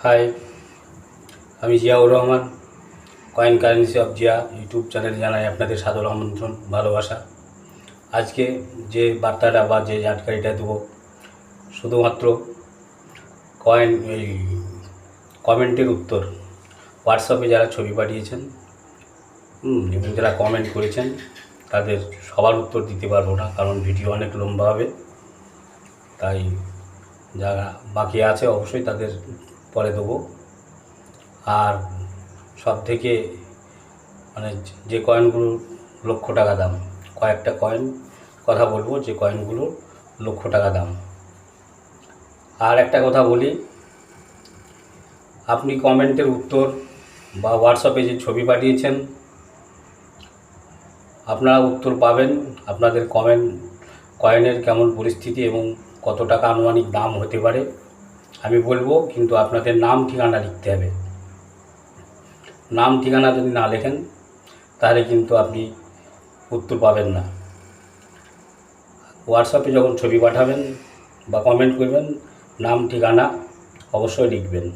High, আমি Ziaur Rahman. Coin currency of Zia YouTube চ্যানেলে জানাই আপনাদের সাদর আমন্ত্রণ, ভালোবাসা। আজকে যে বার্তাটা বা যে জানকারিটা দেবো, শুধুমাত্র কয়েন এই কমেন্টের উত্তর। হোয়াটসঅ্যাপে যারা ছবি পাঠিয়েছেন এবং যারা কমেন্ট করেছেন তাদের সবার উত্তর দিতে পারবো না, কারণ ভিডিও অনেক লম্বা হবে। তাই যারা বাকি আছে অবশ্যই তাদের পরে দেবো। আর সব থেকে যে কয়েনগুলো লক্ষ টাকা দাম, কয়েকটা কয়েন কথা বলবো যে কয়েনগুলো লক্ষ টাকা দাম। আর একটা কথা বলি, আপনি কমেন্টের উত্তর বা হোয়াটসঅ্যাপে যে ছবি পাঠিয়েছেন আপনারা উত্তর পাবেন। আপনাদের কয়েনের কেমন পরিস্থিতি এবং কত টাকা আনুমানিক দাম হতে পারে আমি বলবো, কিন্তু আপনাদের নাম ঠিকানা লিখতে হবে। নাম ঠিকানা যদি না লেখেন তাহলে কিন্তু আপনি উত্তর পাবেন না। হোয়াটসঅ্যাপে যখন ছবি পাঠাবেন বা কমেন্ট করবেন নাম ঠিকানা অবশ্যই লিখবেন,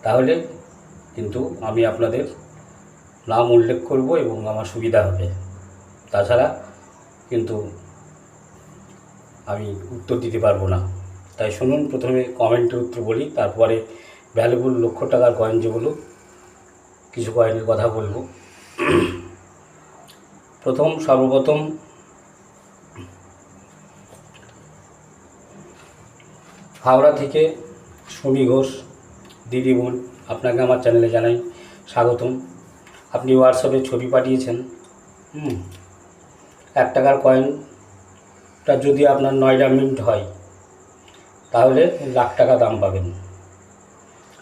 তাহলে কিন্তু আমি আপনাদের নাম উল্লেখ করব এবং আমার সুবিধা হবে। তাছাড়া কিন্তু আমি উত্তর দিতে পারবো না। তাই শুনুন, প্রথমে কমেন্টের উত্তর বলি, তারপরে ভ্যালুবল লক্ষ টাকার কয়েন যেগুলো কিছু কয়েনের কথা বলবো। সর্বপ্রথম হাওড়া থেকে সুমি ঘোষ দিদি বোন, আপনাকে আমার চ্যানেলে জানাই স্বাগতম। আপনি হোয়াটসঅ্যাপে ছবি পাঠিয়েছেন 1 টাকার কয়েনটা যদি আপনার 9টা মিনিট হয় তাহলে লাখ টাকা দাম পাবেন।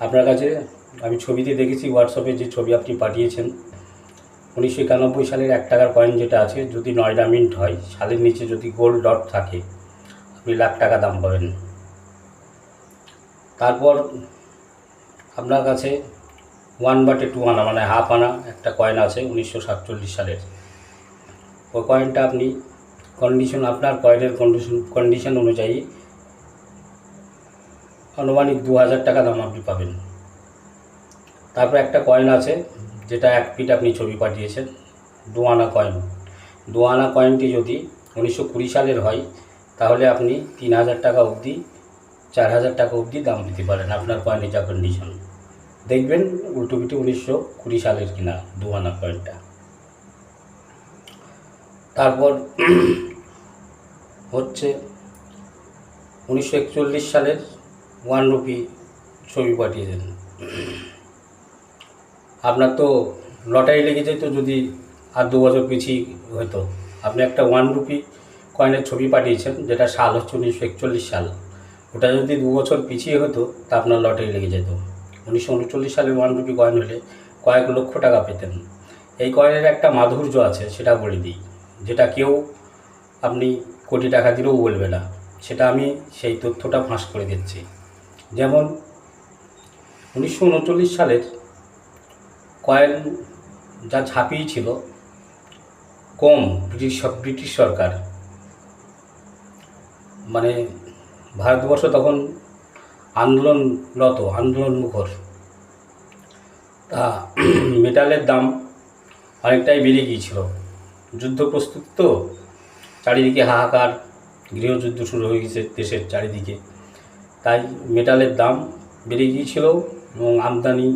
আপনার কাছে আমি ছবিতে দেখেছি, হোয়াটসঅ্যাপে যে ছবি আপনি পাঠিয়েছেন 1991 সালের 1 টাকার কয়েন যেটা আছে, যদি 9টা মিনিট হয়, সালের নিচে যদি গোল্ড ডট থাকে, আপনি লাখ টাকা দাম পাবেন। তারপর আপনার কাছে 1/2 আনা মানে হাফ আনা একটা কয়েন আছে 1947 সালের। ওই কয়েনটা আপনি আপনার কয়েনের কন্ডিশন অনুযায়ী আনুমানিক 2000 টাকা দাম আপনি পাবেন। তারপর একটা কয়েন আছে যেটা 1 ফিট আপনি ছবি পাঠিয়েছেন, 2 আনা কয়েন। 2 আনা কয়েনটি যদি 1920 সালের হয় তাহলে আপনি 3000 টাকা অবধি 4000 টাকা অবধি দাম দিতে পারেন, আপনার কয়েনের যা কন্ডিশন। দেখবেন উল্টোপিটি 1920 সালের কিনা 2 আনা কয়েনটা। তারপর হচ্ছে 1941 সালের 1 রুপি ছবি পাঠিয়েছেন। আপনার তো লটারি লেগে যেত যদি আর 2 বছর পিছিয়ে হতো। আপনি একটা 1 রুপি কয়েনের ছবি পাঠিয়েছেন, যেটা সাল হচ্ছে 1941 সাল। ওটা যদি 2 বছর পিছিয়ে হতো তা আপনার লটারি লেগে যেত। 1939 সালের 1 রুপি কয়েন হলে কয়েক লক্ষ টাকা পেতেন। এই কয়েনের একটা মাধুর্য আছে, সেটা বলে দিই, যেটা কেউ আপনি কোটি টাকা দিলেও বলবে না। সেটা আমি সেই তথ্যটা ফাঁস করে দিচ্ছি। যেমন 1939 সালের কয়েন যা ছাপিয়েছিল কম ব্রিটিশ সরকার, মানে ভারতবর্ষ তখন আন্দোলনমুখর, তা মেটালের দাম অনেকটাই বেড়ে গিয়েছিল। যুদ্ধ প্রস্তুত তো, চারিদিকে হাহাকার, গৃহযুদ্ধ শুরু হয়ে গেছে দেশের চারিদিকে, তাই মেটালের দাম বেড়ে গিয়েছিল এবং আমদানি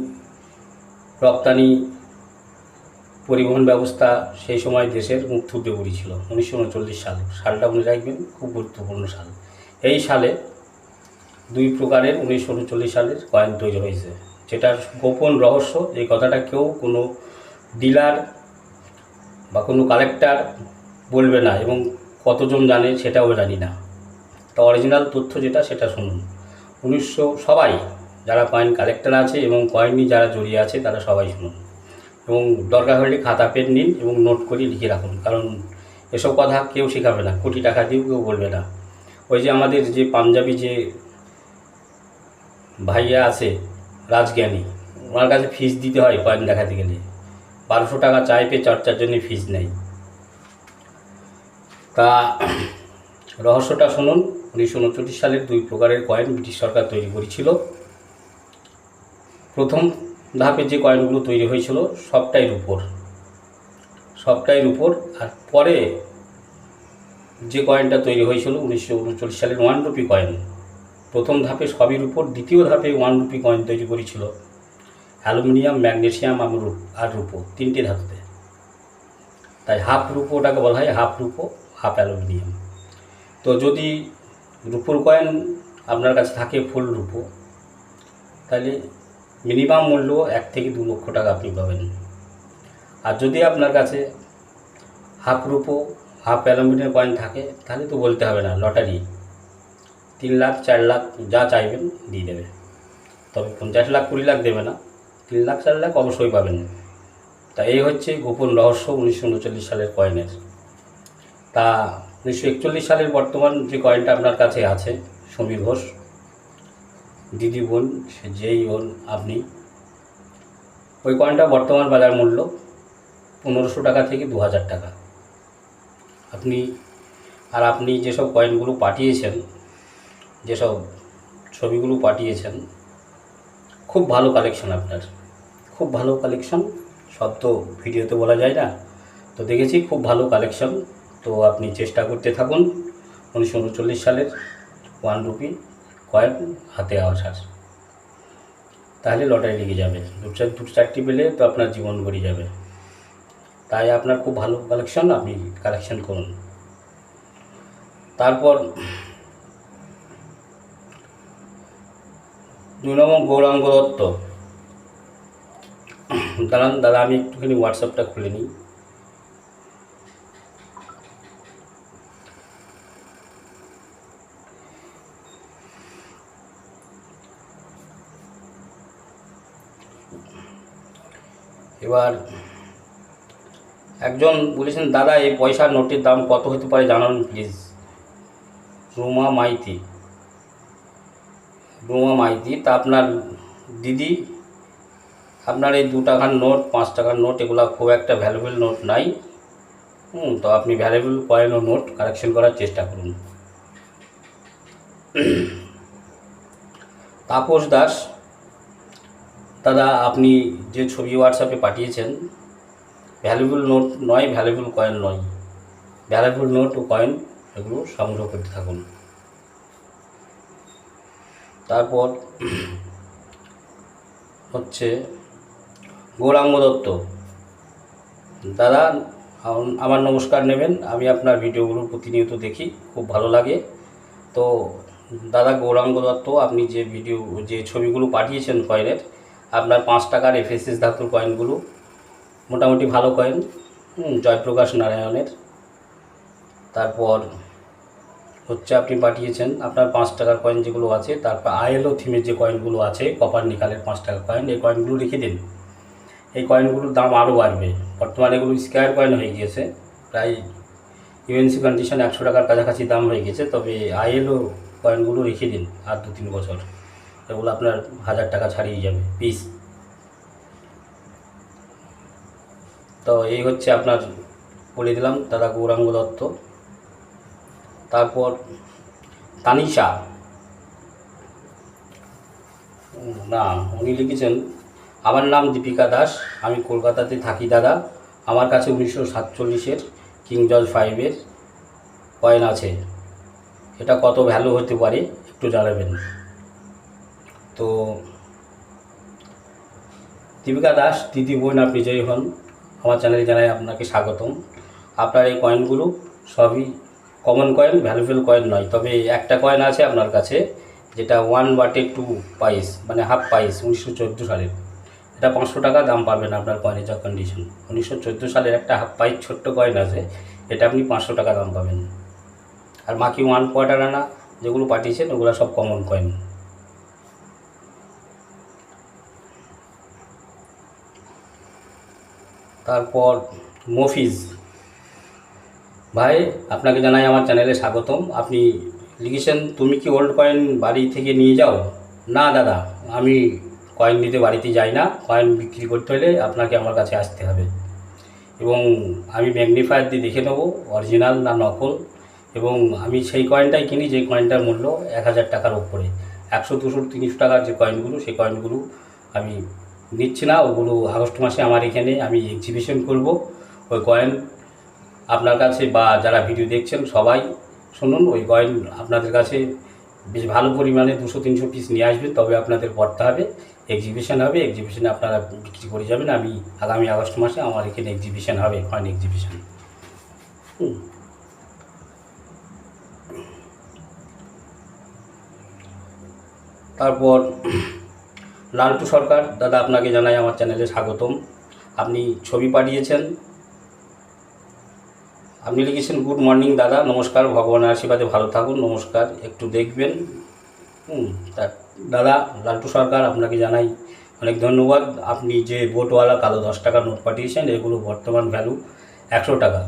রপ্তানি পরিবহন ব্যবস্থা সেই সময় দেশের মুখ থুবড়ে পড়েছিল। 1939 সালটা মনে রাখবেন, খুব গুরুত্বপূর্ণ সাল। এই সালে 2 প্রকারের 1939 সালের কয়েন তৈরি হয়েছে, যেটার গোপন রহস্য, এই কথাটা কেউ কোনো ডিলার বা কোনো কালেক্টর বলবে না, এবং কতজন জানে সেটাও জানি না। তো অরিজিনাল তথ্য যেটা, সেটা শুনুন। সবাই যারা কয়েন কালেক্টর আছে এবং কয়েন নিয়ে যারা জড়িয়ে আছে তারা সবাই শুনুন, এবং দরকার হলে খাতা পেন নিন এবং নোট করে লিখে রাখুন, কারণ এসব কথা কেউ শেখাবে না, কোটি টাকা দিয়েও কেউ বলবে না। ওই যে আমাদের যে পাঞ্জাবি যে ভাইয়া আছে রাজজ্ঞানী, ওনার কাছে ফিস দিতে হয় কয়েন দেখাতে গেলে, 1200 টাকা চাই পেয়ে চর্চার জন্য ফিস নেই। তা রহস্যটা শুনুন। 1939 সালের 2 প্রকারের কয়েন ব্রিটিশ সরকার তৈরি করেছিল। প্রথম ধাপে যে কয়েনগুলো তৈরি হয়েছিল সবটাই রূপোর। আর পরে যে কয়েনটা তৈরি হয়েছিল 1939 সালের 1 রুপি কয়েন, প্রথম ধাপে সবই রূপোর, দ্বিতীয় ধাপে 1 রুপি কয়েন তৈরি করেছিল অ্যালুমিনিয়াম, ম্যাগনেসিয়াম আর রূপো, 3টে ধাতুতে। তাই হাফ রূপোটাকে বলা হয় হাফ রূপো হাফ অ্যালুমিনিয়াম। তো যদি রূপোর কয়েন আপনার কাছে থাকে ফুল রূপো, তাহলে মিনিমাম মূল্য 1 থেকে 2 লক্ষ টাকা আপনি পাবেন। আর যদি আপনার কাছে হাফ রূপো হাফ অ্যালুমিনিয়াম কয়েন থাকে, তাহলে তো বলতে হবে না, লটারি 3 লাখ 4 লাখ যা চাইবেন দিয়ে দেবে। তবে 50 লাখ 20 লাখ দেবে না, 3 লাখ 4 লাখ অবশ্যই পাবেন। তা এই হচ্ছে গোপন রহস্য 1939 সালের কয়েনের। তা 1941 সালের বর্তমান যে কয়েনটা আপনার কাছে আছে, সমীর ঘোষ দিদি বোন সে যেই বোন আপনি, ওই কয়েনটা বর্তমান বাজার মূল্য 1500 টাকা থেকে 2000 টাকা। আপনি যেসব কয়েনগুলো পাঠিয়েছেন, যেসব ছবিগুলো পাঠিয়েছেন, খুব ভালো কালেকশন আপনার, খুব ভালো কালেকশন। সব তো ভিডিওতে বলা যায় না, তো দেখেছি খুব ভালো কালেকশন। তো আপনি চেষ্টা করতে থাকুন 1939 সালের 1 রুপি কয়েন হাতে আসার, তাহলে লটারি লেগে যাবে। 2-4টি পেলে তো আপনার জীবন গড়িয়ে যাবে। তাই আপনার খুব ভালো কালেকশন, আপনি কালেকশন করুন। তারপর 2 নম্বর গৌরাঙ্গ দত্ত। দাঁড়ান দাদা, আমি একটুখানি হোয়াটসঅ্যাপটা খুলে নিই। এবার একজন বলেছেন, দাদা এই পয়সার নোটের দাম কত হতে পারে জানান প্লিজ। রুমা মাইতি। তা আপনার দিদি, আপনার এই 2 টাকার নোট 5 টাকার নোট এগুলো খুব একটা ভ্যালুয়েবল নোট নাই। তো আপনি ভ্যালুয়েবল কয়েন ও নোট কালেকশন করার চেষ্টা করুন। তাপস দাস, দাদা আপনি যে ছবি হোয়াটসঅ্যাপে পাঠিয়েছেন ভ্যালুয়েবল নোট নয়, ভ্যালুয়েবল কয়েন নয়, ভ্যালুয়েবল নোট ও কয়েন এগুলো সংগ্রহ করতে থাকুন। তারপর হচ্ছে গৌরাঙ্গ দত্ত। দাদা আমার নমস্কার নেবেন, আমি আপনার ভিডিওগুলো প্রতিনিয়ত দেখি, খুব ভালো লাগে। তো দাদা গৌরাঙ্গ দত্ত, আপনি যে ছবিগুলো পাঠিয়েছেন কয়েনের, আপনার 5 টাকার এফএসএস ধাতুর কয়েনগুলো মোটামুটি ভালো কয়েন, জয়প্রকাশ নারায়ণের। তারপর হচ্ছে আপনি পাঠিয়েছেন আপনার 5 টাকার কয়েন যেগুলো আছে, তারপর আইএলও থিমের যে কয়েনগুলো আছে, কপার নিকালের 5 টাকার কয়েন, এই কয়েনগুলো রেখে দিন। এই কয়েনগুলোর দাম আরও বাড়বে। বর্তমানে এগুলো স্কোয়ার কয়েন হয়ে গিয়েছে, প্রায় ইউএনসি কন্ডিশন 100 টাকার কাছাকাছি দাম হয়ে গেছে। তবে আইএলও কয়েনগুলো রেখে দিন আর 2-3 বছর, এগুলো আপনার 1000 টাকা ছাড়িয়ে যাবে পিস। তো এই হচ্ছে আপনার বলে দিলাম দাদা গৌরাঙ্গ দত্ত। তারপর তানিশা, না উনি লিখেছেন, আমার নাম দীপিকা দাস, আমি কলকাতাতে থাকি দাদা, আমার কাছে 1947-এর কিং জর্জ 5-এর কয়েন আছে, এটা কত ভ্যালু হতে পারে একটু জানাবেন। তো দীপিকা দাস দিদি বোন, আপনি জয়ী হন, আমার চ্যানেলে জানাই আপনাকে স্বাগতম। আপনার এই কয়েনগুলো সবই কমন কয়েন, ভ্যালুয়েবল কয়েন নয়। তবে একটা কয়েন আছে আপনার কাছে যেটা 1/2 পাইস, মানে হাফ পাইস, 1914 সালের, এটা 500 টাকা দাম পাবেন আপনার কয়েনের যা কন্ডিশন। 1914 সালের একটা হাফ পাইস ছোট্ট কয়েন আছে, এটা আপনি 500 টাকা দাম পাবেন। আর বাকি 1/4 আনা যেগুলো পাঠিয়েছেন ওগুলো সব কমন কয়েন। তারপর মফিজ ভাই, আপনাকে জানাই আমার চ্যানেলে স্বাগতম। আপনি লিখেছেন, তুমি কি ওল্ড কয়েন বাড়ি থেকে নিয়ে যাও? না দাদা, আমি কয়েন নিতে বাড়িতে যাই না। কয়েন বিক্রি করতে হলে আপনাকে আমার কাছে আসতে হবে, এবং আমি ম্যাগনিফায়ার দিয়ে দেখে নেবো অরিজিনাল না নকল। এবং আমি সেই কয়েনটাই কিনি যে কয়েনটার মূল্য 1000 টাকার উপরে। 100, 200, 300 টাকার যে কয়েনগুলো, সেই কয়েনগুলো আমি নিচ্ছি না, ওগুলো আগস্ট মাসে আমার এখানে আমি এক্সিবিশন করব। ওই কয়েন আপনার কাছে বা যারা ভিডিও দেখছেন সবাই শুনুন, ওই কয়েন আপনাদের কাছে বেশ ভালো পরিমাণে 200-300 পিস নিয়ে আসবেন, তবে আপনাদের পড়তে হবে। এক্সিবিশন হবে, এক্সিবিশনে আপনারা বিক্রি করে যাবেন। আমি আগামী আগস্ট মাসে আমার এখানে এক্সিবিশন হবে, কয়েন এক্সিবিশন। তারপর লালটু সরকার দাদা, আপনাকে জানাই আমার চ্যানেলে স্বাগতম। আপনি ছবি পাঠিয়েছেন, আপনি লিখেছেন গুড মর্নিং দাদা, নমস্কার, ভগবানের আশীর্বাদে ভালো থাকুন, নমস্কার, একটু দেখবেন। দাদা লালটু সরকার, আপনাকে জানাই অনেক ধন্যবাদ। আপনি যে বোটওয়ালা কালো 10 টাকার নোট পাঠিয়েছেন, এগুলো বর্তমান ভ্যালু 100 টাকা।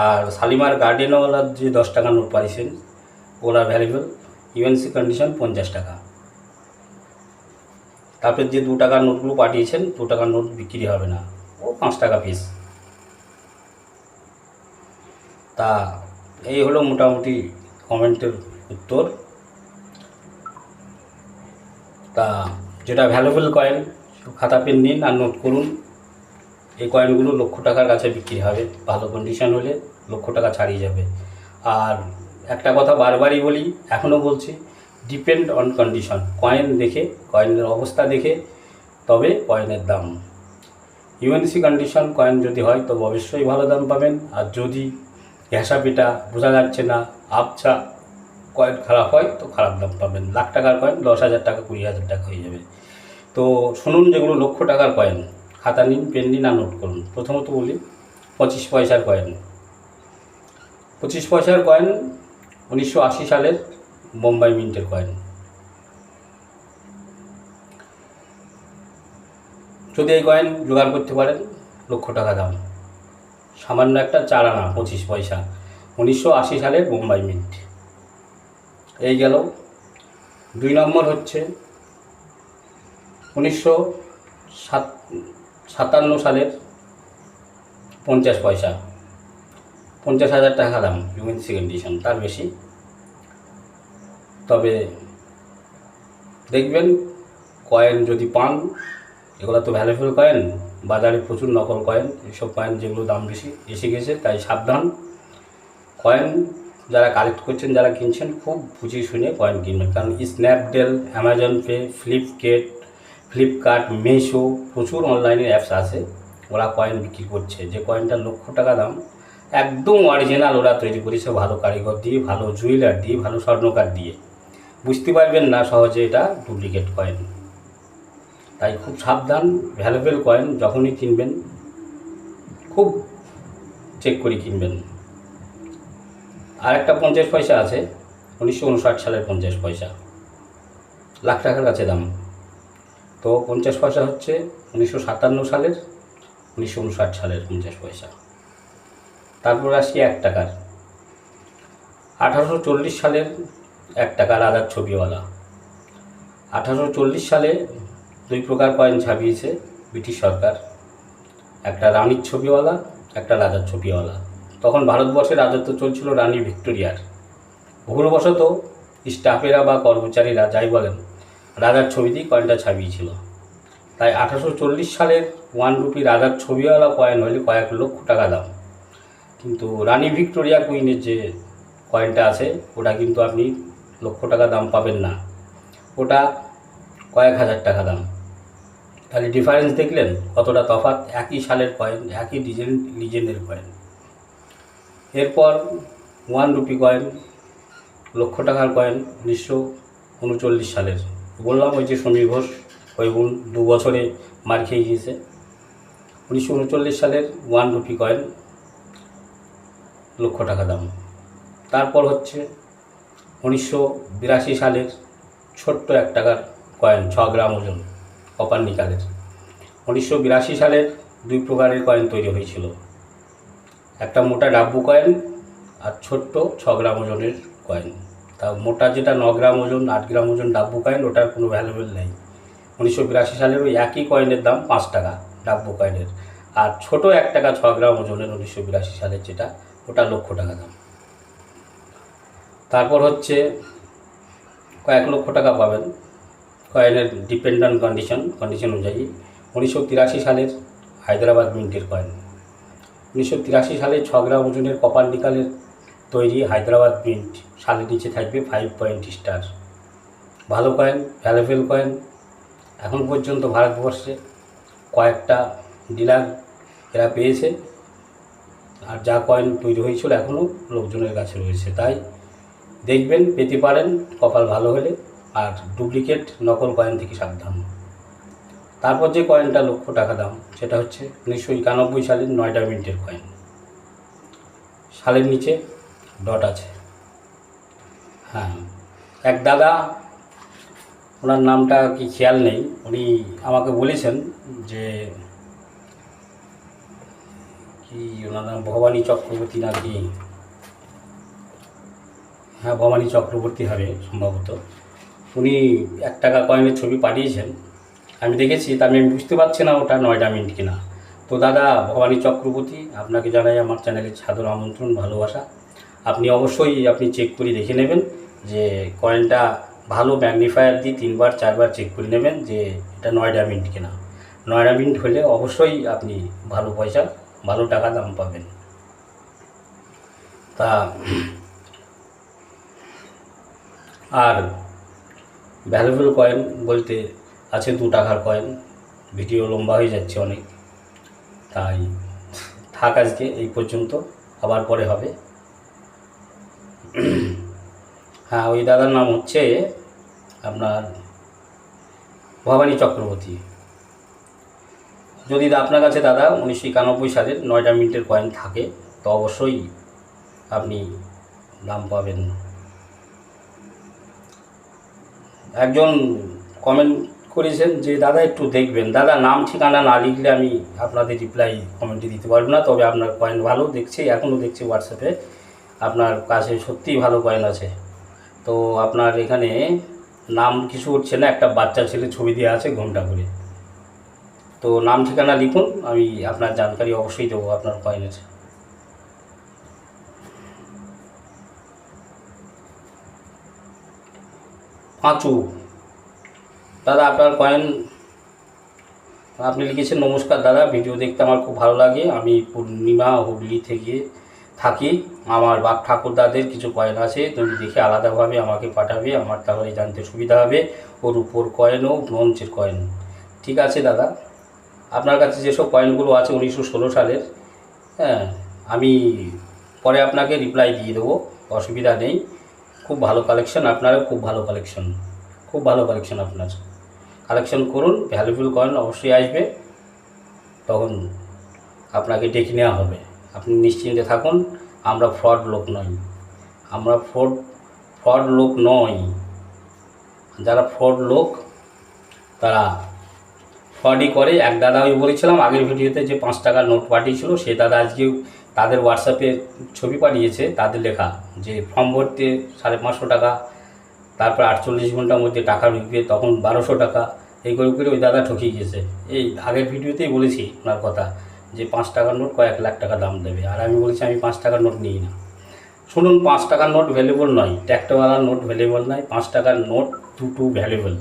আর শালিমার গার্ডেনওয়ালার যে 10 টাকার নোট পাঠিয়েছেন, ওরা ভ্যালুয়েবল ইউএনসি কন্ডিশন 50 টাকা। তারপর যে 2 টাকার নোটগুলো পাঠিয়েছেন, 2 টাকার নোট বিক্রি হবে না, ও 5 টাকা পিস। তা এই হলো মোটামুটি কমেন্টের উত্তর। তা যেটা ভ্যালুয়েবল কয়েন, খাতা পেন নিন আর নোট করুন। এই কয়েনগুলো লক্ষ টাকার কাছে বিক্রি হবে, ভালো কন্ডিশন হলে লক্ষ টাকা ছাড়িয়ে যাবে। আর একটা কথা বারবারই বলি, এখনও বলছি, ডিপেন্ড অন কন্ডিশন। কয়েন দেখে, কয়েনের অবস্থা দেখে তবে কয়েনের দাম। ইউএনসি কন্ডিশন কয়েন যদি হয় তবে অবশ্যই ভালো দাম পাবেন। আর যদি ঘেঁষা পিটা, বোঝা যাচ্ছে না, আবছা কয়েন খারাপ হয় তো খারাপ দাম পাবেন। লাখ টাকার কয়েন 10,000 টাকা 20,000 টাকা হয়ে যাবে। তো শুনুন, যেগুলো লক্ষ টাকার কয়েন, খাতা নিন, পেন নিন আর নোট করুন। প্রথমত বলি 25 পয়সার কয়েন। 25 পয়সার কয়েন 1980 সালের বোম্বাই মিন্টের কয়েন। যদি এই কয়েন জোগাড় করতে পারেন, লক্ষ টাকা দাম। সামান্য একটা 4 আনা 25 পয়সা, 1980 সালের বোম্বাই মিন্ট। এই গেল। 2 নম্বর হচ্ছে 1957 সালের 50 পয়সা, 50,000 টাকা দাম, ইউএনসি কন্ডিশন, তার বেশি। তবে দেখবেন কয়েন যদি পান, এগুলো তো ভ্যালুয়েবল কয়েন, বাজারে প্রচুর নকল কয়েন, এইসব কয়েন যেগুলো দাম বেশি এসে গেছে, তাই সাবধান। কয়েন যারা কালেক্ট করছেন, যারা কিনছেন, খুব বুঝে শুনে কয়েন কিনবেন। কারণ Snapdeal, Amazon pay, Flipkart, Meesho, প্রচুর অনলাইনে অ্যাপস আছে, ওরা কয়েন বিক্রি করছে। যে কয়েনটা লক্ষ টাকা দাম, একদম অরিজিনাল ওরা তৈরি করেছে, ভালো কারিগর দিয়ে, ভালো জুয়েলার দিয়ে, ভালো স্বর্ণকার দিয়ে। বুঝতে পারবেন না সহজে এটা ডুপ্লিকেট কয়েন। তাই খুব সাবধান। ভ্যালুয়েবল কয়েন যখনই কিনবেন খুব চেক করে কিনবেন। আর একটা 50 পয়সা আছে, 1959 সালের 50 পয়সা, লাখ টাকার কাছে দাম। তো 50 পয়সা হচ্ছে 1957 সালের, 1959 সালের 50 পয়সা। তারপর আসি 1 টাকার। 1840 সালের 1 টাকা, রাজার ছবিওয়ালা। 1840 সালে 2 প্রকার কয়েন ছাপিয়েছে ব্রিটিশ সরকার, একটা রানীর ছবিওয়ালা, একটা রাজার ছবিওয়ালা। তখন ভারতবর্ষে রাজত্ব চলছিল রানী ভিক্টোরিয়ার। ভুলবশত স্টাফেরা বা কর্মচারীরা, যাই বলেন, রাজার ছবি দিয়ে কয়েনটা ছাপিয়েছিল। তাই 1840 সালের 1 রুপি রাজার ছবিওয়ালা কয়েন হলে কয়েক লক্ষ টাকা দাম। কিন্তু রানী ভিক্টোরিয়া কুইনের যে কয়েনটা আছে, ওটা কিন্তু আপনি লক্ষ টাকা দাম পাবেন না, ওটা কয়েক হাজার টাকা দাম। তাহলে ডিফারেন্স দেখলেন কতটা তফাৎ, একই সালের কয়েন, একই লিজেন্ডের কয়েন। এরপর 1 রুপি কয়েন, লক্ষ টাকার কয়েন, 1939 সালের। বললাম ওই যে সমীর ঘোষ, ওই 2 বছরে মার খেয়ে গিয়েছে। 1939 সালের 1 রুপি কয়েন, লক্ষ টাকা দাম। তারপর হচ্ছে 1982 সালের ছোট্ট 1 টাকার কয়েন, 6 গ্রাম ওজন, কপার নিকালের। 1982 সালের 2 প্রকারের কয়েন তৈরি হয়েছিল, একটা মোটা ডাব্বু কয়েন আর ছোট্ট 6 গ্রাম ওজনের কয়েন। তা মোটা যেটা 9 গ্রাম ওজন, 8 গ্রাম ওজন ডাব্বু কয়েন, ওটার কোনো ভ্যালুয়েবল নেই। 1982 সালের ওই একই কয়েনের দাম 5 টাকা ডাব্বু কয়েনের। আর ছোট 1 টাকা 6 গ্রাম ওজনের 1982 সালের যেটা, ওটা লক্ষ টাকা দাম। তারপর হচ্ছে কয়েক লক্ষ টাকা পাবেন, কয়েনের ডিপেন্ডেন্ট কন্ডিশন অনুযায়ী 1983 সালের হায়দ্রাবাদ মিন্টের কয়েন। 1983 সালে 6 গ্রাম ওজনের কপার নিকালের তৈরি হায়দ্রাবাদ মিন্ট, সালের নিচে থাকবে 5 পয়েন্ট স্টার। ভালো কয়েন, ভ্যালুয়েবল কয়েন। এখন পর্যন্ত ভারতবর্ষে কয়েকটা ডিলার এরা পেয়েছে, আর যা কয়েন তৈরি হয়েছিল এখনও লোকজনের কাছে রয়েছে। তাই দেখবেন, পেতে পারেন কপাল ভালো হলে। আর ডুপ্লিকেট নকল কয়েন থেকে সাবধান। তারপর যে কয়েনটা লক্ষ টাকা দাম, সেটা হচ্ছে 1991 সালের নয়ডা মিন্টের কয়েন। সালের নিচে ডট আছে। হ্যাঁ, এক দাদা, ওনার নামটা কি খেয়াল নেই, উনি আমাকে বলেছেন যে কি ওনার নাম ভবানী চক্রবর্তী নাকি, হ্যাঁ ভবানী চক্রবর্তী হবে সম্ভবত। উনি 1 টাকা কয়েনের ছবি পাঠিয়েছেন, আমি দেখেছি। তা আমি বুঝতে পারছি না ওটা নয়ডা মিন্ট কিনা। তো দাদা ভবানী চক্রবর্তী, আপনাকে জানাই আমার চ্যানেলের সাদর আমন্ত্রণ, ভালোবাসা। আপনি অবশ্যই চেক করে দেখে নেবেন যে কয়েনটা ভালো ম্যাগনিফায়ার দিয়ে 3বার 4বার চেক করে নেবেন যে এটা নয়ডা মিন্ট কিনা। নয়ডা মিন্ট হলে অবশ্যই আপনি ভালো পয়সা, ভালো টাকা দাম পাবেন। তা আর ভ্যালুয়েবল কয়েন বলতে আছে 2 টাকার কয়েন। ভিডিও লম্বা হয়ে যাচ্ছে অনেক, তাই থাক আজকে এই পর্যন্ত, আবার পরে হবে। হ্যাঁ, ওই দাদার নাম হচ্ছে আপনার ভবানী চক্রবর্তী। যদি আপনার কাছে দাদা 1991 সালের নয়ডা মিন্টের কয়েন থাকে, তো অবশ্যই আপনি দাম পাবেন। একজন কমেন্ট করেছেন যে দাদা একটু দেখবেন। দাদা নাম ঠিকানা না লিখলে আমি আপনাদের রিপ্লাই কমেন্টে দিতে পারবো না। তবে আপনার কয়েন ভালো দেখছি, এখনও দেখছি হোয়াটসঅ্যাপে আপনার কাছে সত্যিই ভালো কয়েন আছে। তো আপনার এখানে নাম কিছু হচ্ছে না, একটা বাচ্চা ছেলে ছবি দেওয়া আছে ঘোমটা করে। তো নাম ঠিকানা লিখুন, আমি আপনার জানকারি অবশ্যই দেবো আপনার কয়েনের। পাঁচু দাদা, আপনার কয়েন আপনি লিখেছেন, নমস্কার দাদা, ভিডিও দেখতে আমার খুব ভালো লাগে। আমি পূর্ণিমা, হুগলি থেকে থাকি। আমার বাপ ঠাকুরদাদের কিছু কয়েন আছে, তুমি দেখে আলাদাভাবে আমাকে পাঠাবে, আমার তাহলে জানতে সুবিধা হবে। ওর উপর কয়েন ও ব্রোঞ্জের কয়েন। ঠিক আছে দাদা, আপনার কাছে যেসব কয়েনগুলো আছে 1916 সালের, হ্যাঁ, আমি পরে আপনাকে রিপ্লাই দিয়ে দেবো, অসুবিধা নেই। খুব ভালো কালেকশন, আপনারও খুব ভালো কালেকশন, খুব ভালো কালেকশন। আপনার কালেকশন করুন, ভ্যালুয়েবল কয়েন অবশ্যই আসবে, তখন আপনাকে ডেকে নেওয়া হবে। আপনি নিশ্চিন্তে থাকুন, আমরা ফ্রড লোক নই, আমরা ফ্রড লোক নই। যারা ফ্রড লোক তারা ফ্রডই করে। এক দাদা, আমি বলেছিলাম আগের ভিডিওতে যে 5 টাকার নোট পাঠিয়েছিল, সে দাদা আজকে তাদের হোয়াটসঅ্যাপে ছবি পাঠিয়েছে, তাদের লেখা যে ফর্ম ভরতে 550 টাকা, তারপর 48 ঘন্টার মধ্যে টাকা ঢুকবে, তখন 1200 টাকা। এই করে করে ওই দাদা ঠকিয়ে গেছে। এই আগের ভিডিওতেই বলেছি ওনার কথা যে 5 টাকার নোট কয়েক লাখ টাকা দাম দেবে, আর আমি বলেছি আমি 5 টাকার নোট নিই না। শুনুন, 5 টাকার নোট ভ্যালুয়েবল নয়, ট্যাক্টরওয়ালার নোট ভ্যালুয়েবল নয়। 5 টাকার নোট টু ভ্যালুয়েবল,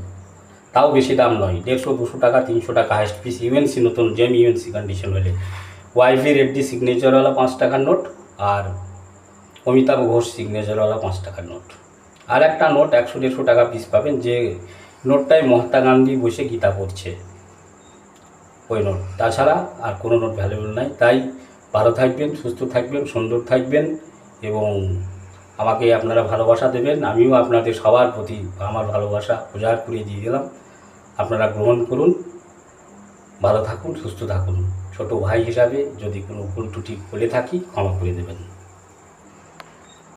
তাও বেশি দাম নয়। 150-200 টাকা, 300 টাকা হাইস্ট পিস। ইউএনসি নতুন জেম ইউএনসি কন্ডিশন হলে। ওয়াইভি রেড্ডি সিগনেচারওয়ালা 5 টাকার নোট, আর অমিতাভ ঘোষ সিগনেচারওয়ালা 5 টাকার নোট। আর একটা নোট 100-150 টাকা পিস পাবেন, যে নোটটায় মহাত্মা গান্ধী বসে গীতা পড়ছে, ওই নোট। তাছাড়া আর কোনো নোট ভ্যালুয়েবল নাই। তাই ভালো থাকবেন, সুস্থ থাকবেন, সুন্দর থাকবেন, এবং আমাকে আপনারা ভালোবাসা দেবেন। আমিও আপনাদের সবার প্রতি আমার ভালোবাসা উজাড় করে দিয়ে দিলাম, আপনারা গ্রহণ করুন। ভালো থাকুন, সুস্থ থাকুন। ছোট ভাই হিসাবে যদি কোনো ভুল ত্রুটি বলে থাকি ক্ষমা করে দেবেন।